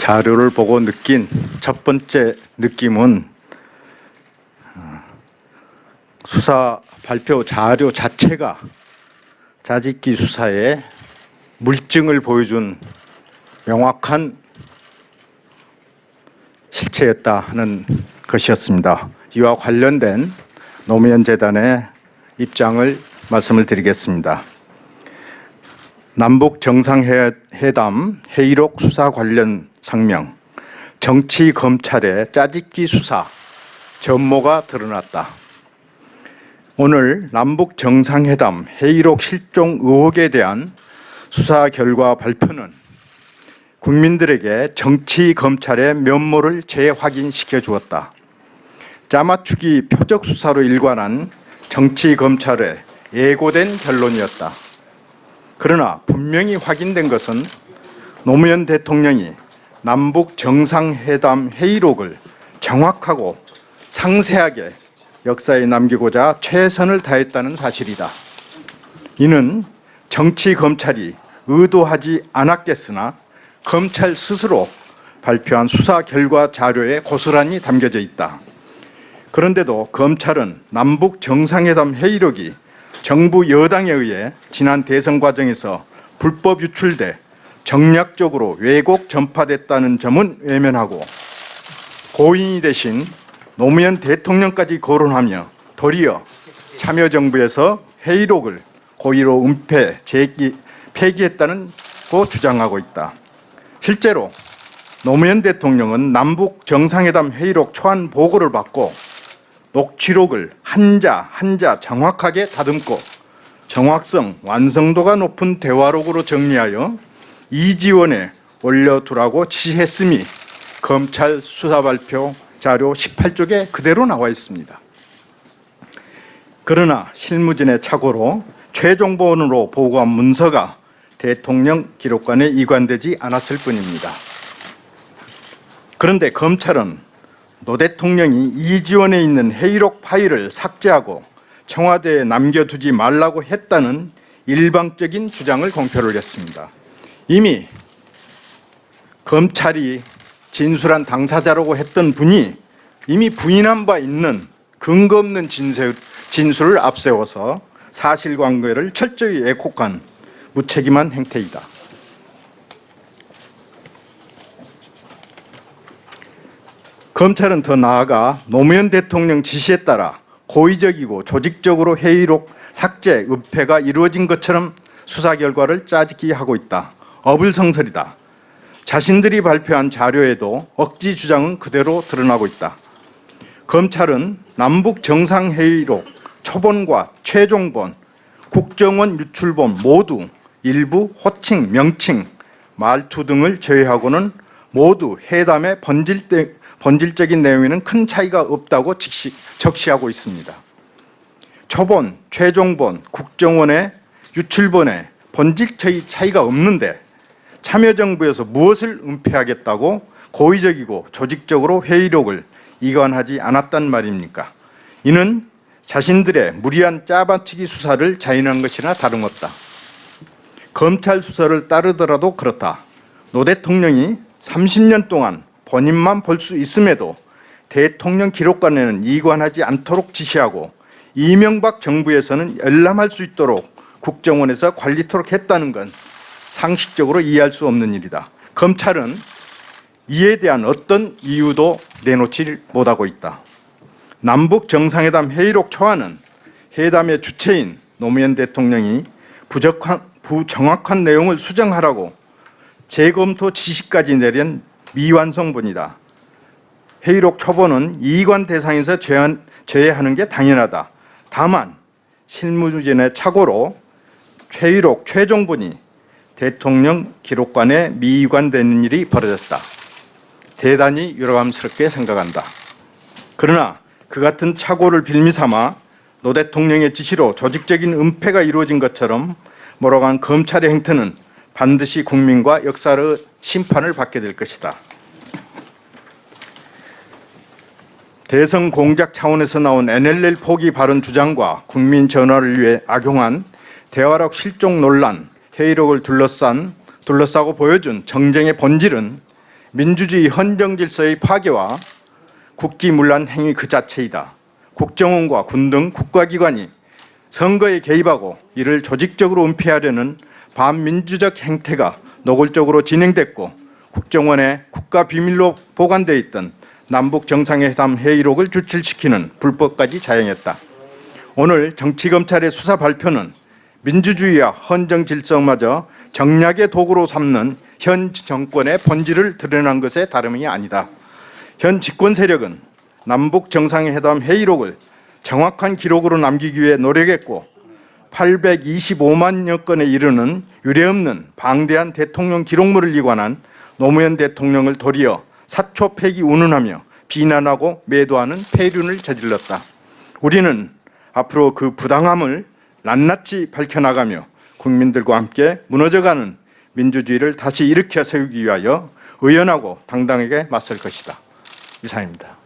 자료를 보고 느낀 첫 번째 느낌은 수사 발표 자료 자체가 짜집기 수사의 물증을 보여준 명확한 실체였다 하는 것이었습니다. 이와 관련된 노무현 재단의 입장을 말씀을 드리겠습니다. 남북 정상회담 회의록 수사 관련 성명, 정치 검찰의 짜집기 수사 전모가 드러났다. 오늘 남북 정상회담 회의록 실종 의혹에 대한 수사 결과 발표는 국민들에게 정치 검찰의 면모를 재확인시켜 주었다. 짜맞추기 표적 수사로 일관한 정치 검찰의 예고된 결론이었다. 그러나 분명히 확인된 것은 노무현 대통령이 남북 정상회담 회의록을 정확하고 상세하게 역사에 남기고자 최선을 다했다는 사실이다. 이는 정치 검찰이 의도하지 않았겠으나 검찰 스스로 발표한 수사 결과 자료에 고스란히 담겨져 있다. 그런데도 검찰은 남북 정상회담 회의록이 정부 여당에 의해 지난 대선 과정에서 불법 유출돼 정략적으로 왜곡 전파됐다는 점은 외면하고 고인이 되신 노무현 대통령까지 거론하며 도리어 참여정부에서 회의록을 고의로 은폐, 폐기했다는 고 주장하고 있다. 실제로 노무현 대통령은 남북 정상회담 회의록 초안 보고를 받고 녹취록을 한자 한자 정확하게 다듬고 정확성, 완성도가 높은 대화록으로 정리하여 이지원에 올려두라고 지시했음이 검찰 수사발표 자료 18쪽에 그대로 나와 있습니다. 그러나 실무진의 착오로 최종본으로 보고한 문서가 대통령 기록관에 이관되지 않았을 뿐입니다. 그런데 검찰은 노 대통령이 이지원에 있는 회의록 파일을 삭제하고 청와대에 남겨두지 말라고 했다는 일방적인 주장을 공표를 했습니다. 이미 검찰이 진술한 당사자라고 했던 분이 이미 부인한 바 있는 근거 없는 진술을 앞세워서 사실관계를 철저히 왜곡한 무책임한 행태이다. 검찰은 더 나아가 노무현 대통령 지시에 따라 고의적이고 조직적으로 회의록 삭제, 은폐가 이루어진 것처럼 수사 결과를 짜집기 하고 있다. 어불성설이다. 자신들이 발표한 자료에도 억지 주장은 그대로 드러나고 있다. 검찰은 남북 정상회의록 초본과 최종본, 국정원 유출본 모두 일부 호칭, 명칭, 말투 등을 제외하고는 모두 회담의 본질적인 내용에는 큰 차이가 없다고 적시하고 있습니다. 초본, 최종본, 국정원의 유출본에 본질적인 차이가 없는데 참여정부에서 무엇을 은폐하겠다고 고의적이고 조직적으로 회의록을 이관하지 않았단 말입니까? 이는 자신들의 무리한 짜맞추기 수사를 자인한 것이나 다름없다. 검찰 수사를 따르더라도 그렇다. 노 대통령이 30년 동안 본인만 볼 수 있음에도 대통령 기록관에는 이관하지 않도록 지시하고 이명박 정부에서는 열람할 수 있도록 국정원에서 관리토록 했다는 건 상식적으로 이해할 수 없는 일이다. 검찰은 이에 대한 어떤 이유도 내놓지 못하고 있다. 남북 정상회담 회의록 초안은 회담의 주체인 노무현 대통령이 부정확한 내용을 수정하라고 재검토 지시까지 내린 미완성본이다. 회의록 초본은 이관 대상에서 제외하는 게 당연하다. 다만 실무진의 착오로 회의록 최종본이 대통령 기록관에 미관되는 일이 벌어졌다. 대단히 유감스럽게 생각한다. 그러나 그 같은 착오를 빌미삼아 노 대통령의 지시로 조직적인 은폐가 이루어진 것처럼 몰아간 검찰의 행태는 반드시 국민과 역사의 심판을 받게 될 것이다. 대선 공작 차원에서 나온 NLL 포기 발언 주장과 국민 전화를 위해 악용한 대화록 실종 논란, 회의록을 둘러싸고 보여준 정쟁의 본질은 민주주의 헌정 질서의 파괴와 국기문란 행위 그 자체이다. 국정원과 군 등 국가기관이 선거에 개입하고 이를 조직적으로 은폐하려는 반민주적 행태가 노골적으로 진행됐고 국정원에 국가비밀로 보관되어 있던 남북 정상회담 회의록을 유출시키는 불법까지 자행했다. 오늘 정치검찰의 수사 발표는 민주주의와 헌정 질서마저 정략의 도구로 삼는 현 정권의 본질을 드러난 것에 다름이 아니다. 현 집권 세력은 남북 정상회담 회의록을 정확한 기록으로 남기기 위해 노력했고 825만여 건에 이르는 유례없는 방대한 대통령 기록물을 이관한 노무현 대통령을 도리어 사초 폐기 운운하며 비난하고 매도하는 폐륜을 저질렀다. 우리는 앞으로 그 부당함을 낱낱이 밝혀나가며 국민들과 함께 무너져가는 민주주의를 다시 일으켜 세우기 위하여 의연하고 당당하게 맞설 것이다. 이상입니다.